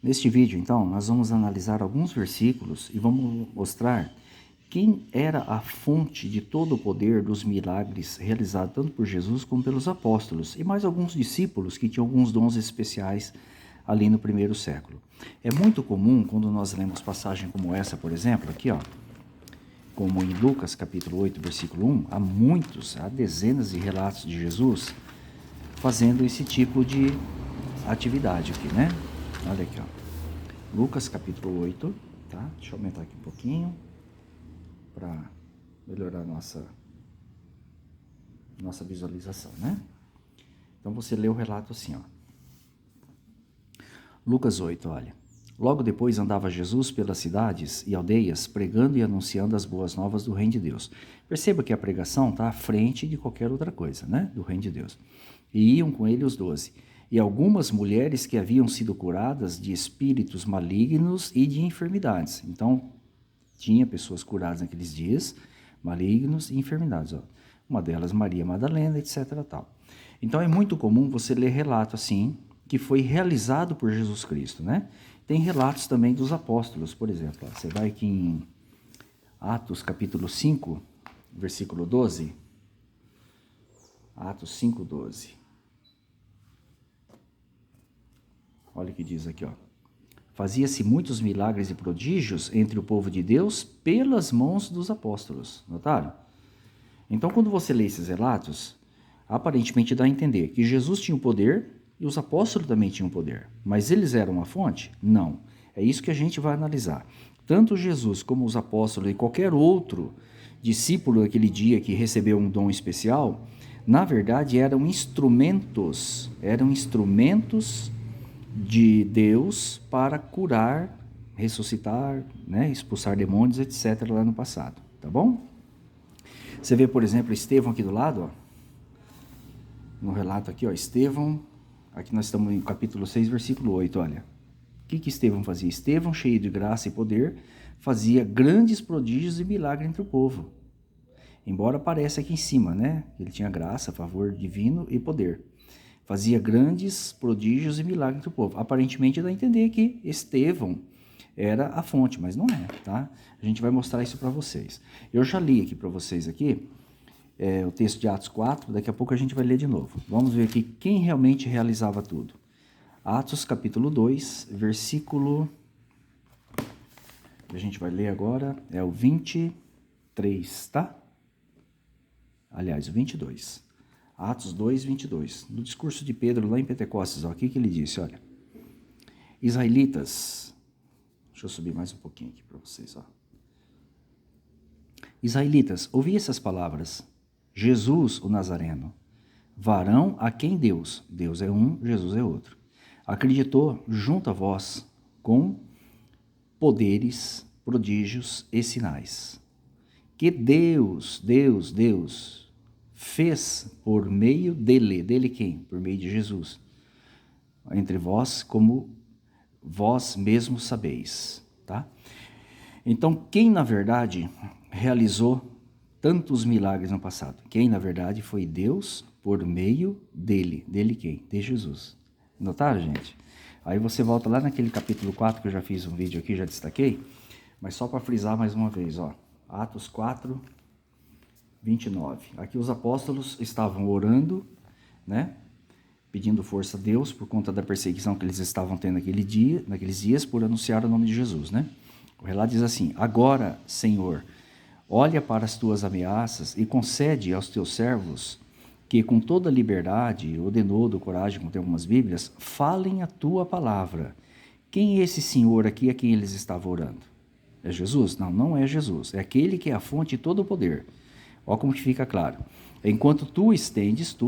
Neste vídeo, então, nós vamos analisar alguns versículos e vamos mostrar quem era a fonte de todo o poder dos milagres realizados tanto por Jesus como pelos apóstolos e mais alguns discípulos que tinham alguns dons especiais ali no primeiro século. É muito comum quando nós lemos passagem como essa, por exemplo, aqui, ó, como em Lucas capítulo 8, versículo 1, há dezenas de relatos de Jesus fazendo esse tipo de atividade aqui, né? Olha aqui, ó. Lucas capítulo 8, tá? Deixa eu aumentar aqui um pouquinho para melhorar a nossa visualização, né? Então você lê o relato assim, ó. Lucas 8, olha. Logo depois andava Jesus pelas cidades e aldeias, pregando e anunciando as boas novas do reino de Deus. Perceba que a pregação está à frente de qualquer outra coisa, né? Do reino de Deus. E iam com ele os 12. E algumas mulheres que haviam sido curadas de espíritos malignos e de enfermidades. Então, tinha pessoas curadas naqueles dias, malignos e enfermidades. Ó. Uma delas, Maria Madalena, etc. Tal. Então, é muito comum você ler relato assim, que foi realizado por Jesus Cristo, né? Tem relatos também dos apóstolos, por exemplo. Ó, você vai aqui em Atos capítulo 5, versículo 12. Atos 5, 12. Olha o que diz aqui, ó. Fazia-se muitos milagres e prodígios entre o povo de Deus pelas mãos dos apóstolos. Notaram? Então, quando você lê esses relatos, aparentemente dá a entender que Jesus tinha o poder e os apóstolos também tinham poder. Mas eles eram a fonte? Não. É isso que a gente vai analisar. Tanto Jesus como os apóstolos e qualquer outro discípulo daquele dia que recebeu um dom especial, na verdade eram instrumentos de Deus para curar, ressuscitar, né, expulsar demônios, etc. lá no passado, tá bom? Você vê, por exemplo, Estevão aqui do lado, ó, no relato aqui, ó, Estevão, aqui nós estamos em capítulo 6, versículo 8, olha. O que Estevão fazia? Estevão, cheio de graça e poder, fazia grandes prodígios e milagres entre o povo. Embora pareça aqui em cima, né, ele tinha graça, favor divino e poder. Fazia grandes prodígios e milagres do povo. Aparentemente dá a entender que Estevão era a fonte, mas não é, tá? A gente vai mostrar isso para vocês. Eu já li aqui para vocês aqui o texto de Atos 4, daqui a pouco a gente vai ler de novo. Vamos ver aqui quem realmente realizava tudo. Atos capítulo 2, versículo... que a gente vai ler agora é o 23, tá? Aliás, o 22. Atos 2, 22. No discurso de Pedro lá em Pentecostes, ó, o que ele disse? Olha, israelitas, deixa eu subir mais um pouquinho aqui para vocês. Ó. Israelitas, ouvi essas palavras. Jesus, o Nazareno, varão a quem Deus é um, Jesus é outro, acreditou junto a vós com poderes, prodígios e sinais. Que Deus fez por meio dele quem? Por meio de Jesus. Entre vós, como vós mesmos sabeis, tá? Então, quem na verdade realizou tantos milagres no passado? Quem na verdade foi Deus por meio dele. Dele quem? De Jesus. Notaram, gente? Aí você volta lá naquele capítulo 4, que eu já fiz um vídeo aqui, já destaquei, mas só para frisar mais uma vez, ó. Atos 4, 29. Aqui os apóstolos estavam orando, né? Pedindo força a Deus por conta da perseguição que eles estavam tendo naqueles dias por anunciar o nome de Jesus, né? O relato diz assim: agora, Senhor, olha para as tuas ameaças e concede aos teus servos que com toda liberdade, ou denodo, coragem, como tem algumas bíblias, falem a tua palavra. Quem é esse Senhor aqui a quem eles estavam orando? É Jesus? Não, não é Jesus. É aquele que é a fonte de todo o poder. Olha como que fica claro. Enquanto tu,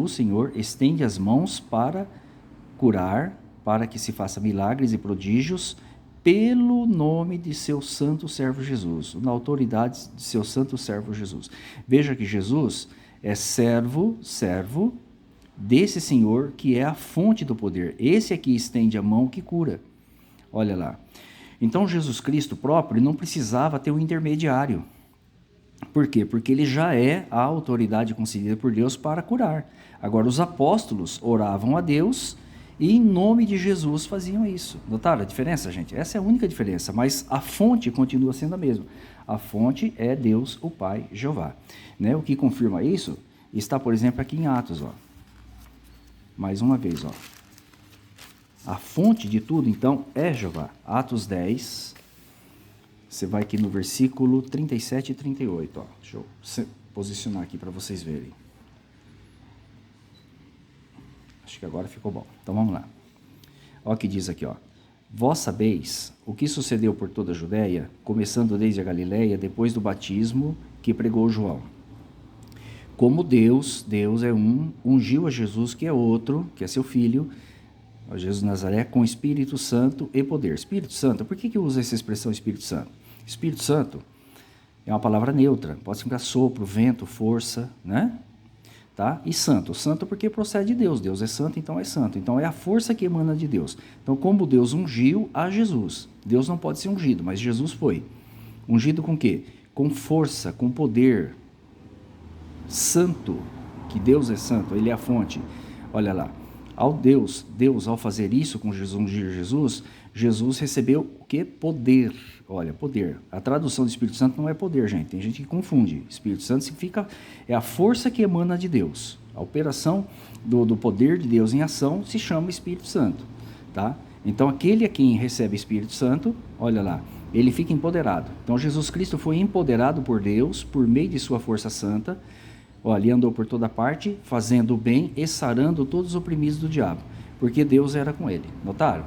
Senhor, estende as mãos para curar, para que se faça milagres e prodígios, pelo nome de seu santo servo Jesus, na autoridade de seu santo servo Jesus. Veja que Jesus é servo desse Senhor que é a fonte do poder. Esse aqui estende a mão que cura. Olha lá. Então Jesus Cristo próprio não precisava ter um intermediário. Por quê? Porque ele já é a autoridade concedida por Deus para curar. Agora, os apóstolos oravam a Deus E em nome de Jesus faziam isso. Notaram a diferença, gente? Essa é a única diferença, mas a fonte continua sendo a mesma. A fonte é Deus, o Pai, Jeová. Né? O que confirma isso está, por exemplo, aqui em Atos. Ó. Mais uma vez. Ó. A fonte de tudo, então, é Jeová. Atos 10. Você vai aqui no versículo 37 e 38. Ó. Deixa eu posicionar aqui para vocês verem. Acho que agora ficou bom. Então vamos lá. Olha o que diz aqui, ó. Vós sabeis o que sucedeu por toda a Judéia, começando desde a Galiléia, depois do batismo que pregou João. Como Deus é um, ungiu a Jesus, que é outro, que é seu filho, a Jesus de Nazaré, com Espírito Santo e poder. Espírito Santo, por que usa essa expressão Espírito Santo? Espírito Santo é uma palavra neutra, pode significar sopro, vento, força, né? Tá? E santo porque procede de Deus. Deus é santo, então é santo. Então é a força que emana de Deus. Então, como Deus ungiu a Jesus, Deus não pode ser ungido, mas Jesus foi. Ungido com o quê? Com força, com poder. Santo, que Deus é santo, Ele é a fonte. Olha lá, Deus ao fazer isso com Jesus, ungir Jesus, Jesus recebeu o quê? Poder. Olha, poder. A tradução do Espírito Santo não é poder, gente. Tem gente que confunde. Espírito Santo significa, é a força que emana de Deus. A operação do poder de Deus em ação se chama Espírito Santo. Tá? Então, aquele a quem recebe Espírito Santo, olha lá, ele fica empoderado. Então, Jesus Cristo foi empoderado por Deus, por meio de sua força santa. Olha, ele andou por toda parte, fazendo o bem e sarando todos os oprimidos do diabo. Porque Deus era com ele. Notaram?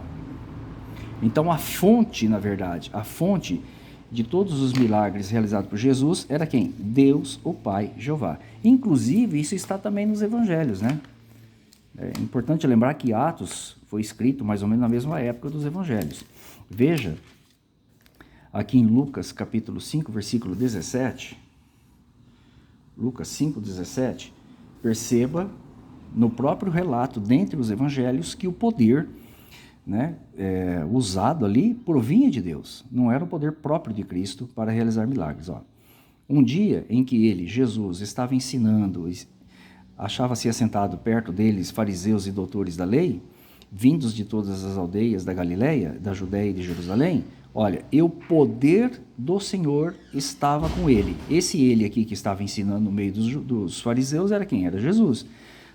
Então, a fonte, na verdade, a fonte de todos os milagres realizados por Jesus era quem? Deus, o Pai, Jeová. Inclusive, isso está também nos evangelhos, né? É importante lembrar que Atos foi escrito mais ou menos na mesma época dos evangelhos. Veja, aqui em Lucas, capítulo 5, versículo 17, Lucas 5, 17, perceba no próprio relato dentre os evangelhos que o poder, né, usado ali provinha de Deus, não era o poder próprio de Cristo para realizar milagres. Ó. Um dia em que ele, Jesus, estava ensinando, achava-se assentado perto deles fariseus e doutores da lei, vindos de todas as aldeias da Galiléia, da Judéia e de Jerusalém. Olha, e o poder do Senhor estava com ele. Esse ele aqui que estava ensinando no meio dos fariseus era quem? Era Jesus.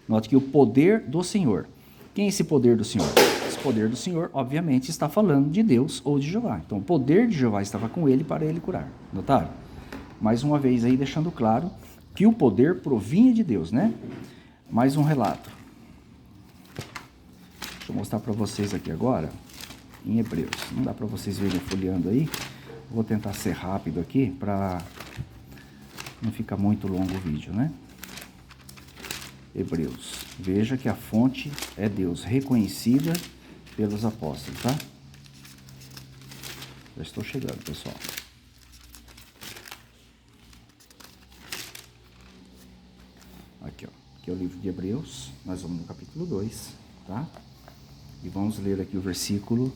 Note que o poder do Senhor. Quem é esse poder do Senhor? Esse poder do Senhor, obviamente, está falando de Deus ou de Jeová. Então, o poder de Jeová estava com ele para ele curar. Notaram? Mais uma vez aí, deixando claro que o poder provinha de Deus, né? Mais um relato. Deixa eu mostrar para vocês aqui agora, em Hebreus. Não dá para vocês verem folheando aí. Vou tentar ser rápido aqui para não ficar muito longo o vídeo, né? Hebreus. Veja que a fonte é Deus, reconhecida pelos apóstolos, tá? Já estou chegando, pessoal. Aqui, ó. Aqui é o livro de Hebreus. Nós vamos no capítulo 2, tá? E vamos ler aqui o versículo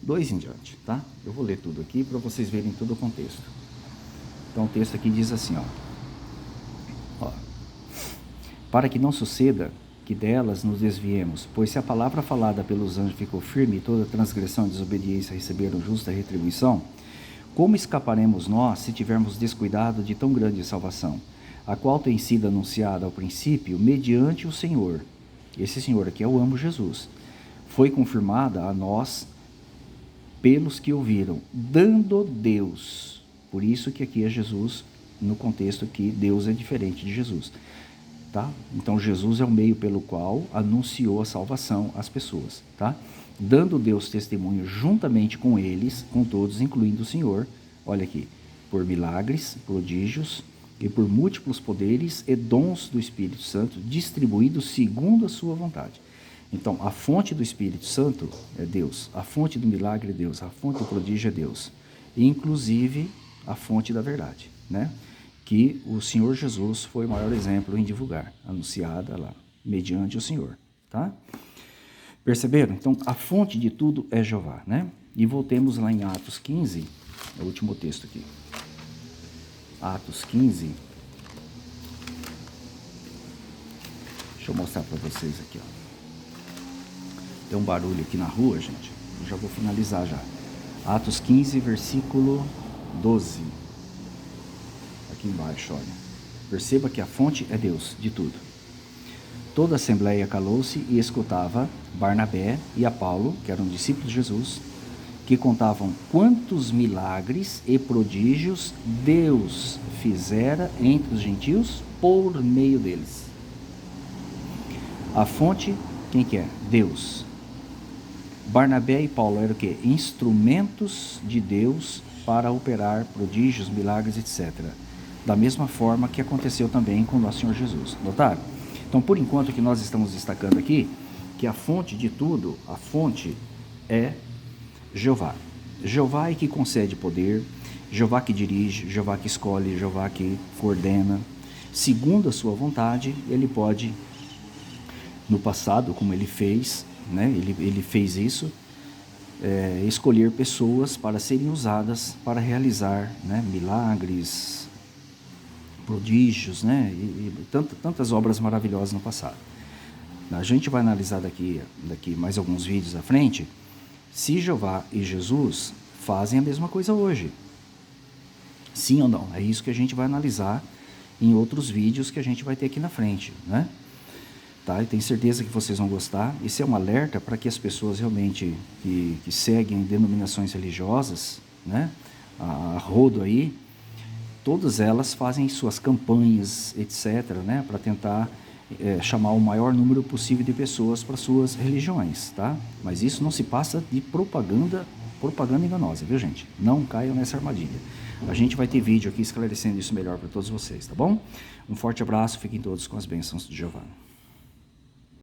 2 em diante, tá? Eu vou ler tudo aqui para vocês verem todo o contexto. Então, o texto aqui diz assim, ó. Para que não suceda que delas nos desviemos, pois se a palavra falada pelos anjos ficou firme e toda transgressão e desobediência receberam justa retribuição, como escaparemos nós se tivermos descuidado de tão grande salvação, a qual tem sido anunciada ao princípio mediante o Senhor? Esse Senhor aqui é o amo Jesus. Foi confirmada a nós pelos que ouviram, dando Deus. Por isso que aqui é Jesus, no contexto que Deus é diferente de Jesus. Tá? Então, Jesus é o meio pelo qual anunciou a salvação às pessoas. Tá? Dando Deus testemunho juntamente com eles, com todos, incluindo o Senhor, olha aqui, por milagres, prodígios e por múltiplos poderes e dons do Espírito Santo, distribuídos segundo a sua vontade. Então, a fonte do Espírito Santo é Deus, a fonte do milagre é Deus, a fonte do prodígio é Deus, e inclusive a fonte da verdade, né? Que o Senhor Jesus foi o maior exemplo em divulgar, anunciada lá, mediante o Senhor, tá? Perceberam? Então, a fonte de tudo é Jeová, né? E voltemos lá em Atos 15, é o último texto aqui. Atos 15. Deixa eu mostrar para vocês aqui, ó. Tem um barulho aqui na rua, gente. Eu já vou finalizar já. Atos 15, versículo 12. Aqui embaixo, olha. Perceba que a fonte é Deus, de tudo. Toda a assembleia calou-se e escutava Barnabé e a Paulo, que eram discípulos de Jesus, que contavam quantos milagres e prodígios Deus fizera entre os gentios por meio deles. A fonte, quem que é? Deus. Barnabé e Paulo eram o quê? Instrumentos de Deus para operar prodígios, milagres, etc. Da mesma forma que aconteceu também com o nosso Senhor Jesus. Notaram? Então, por enquanto, o que nós estamos destacando aqui, que a fonte de tudo, a fonte é Jeová. Jeová é que concede poder, Jeová que dirige, Jeová que escolhe, Jeová que coordena. Segundo a sua vontade, ele pode, no passado, como ele fez, né? Ele fez isso, escolher pessoas para serem usadas para realizar, né, milagres, prodígios, né, e tantas obras maravilhosas no passado. A gente vai analisar daqui mais alguns vídeos à frente, se Jeová e Jesus fazem a mesma coisa hoje. Sim ou não? É isso que a gente vai analisar em outros vídeos que a gente vai ter aqui na frente, né? Tá? Eu tenho certeza que vocês vão gostar. Isso é um alerta para que as pessoas realmente que seguem denominações religiosas, né, a rodo aí, todas elas fazem suas campanhas, etc., né, para tentar chamar o maior número possível de pessoas para suas religiões, tá? Mas isso não se passa de propaganda enganosa, viu, gente? Não caiam nessa armadilha. A gente vai ter vídeo aqui esclarecendo isso melhor para todos vocês, tá bom? Um forte abraço, fiquem todos com as bênçãos de Jeová.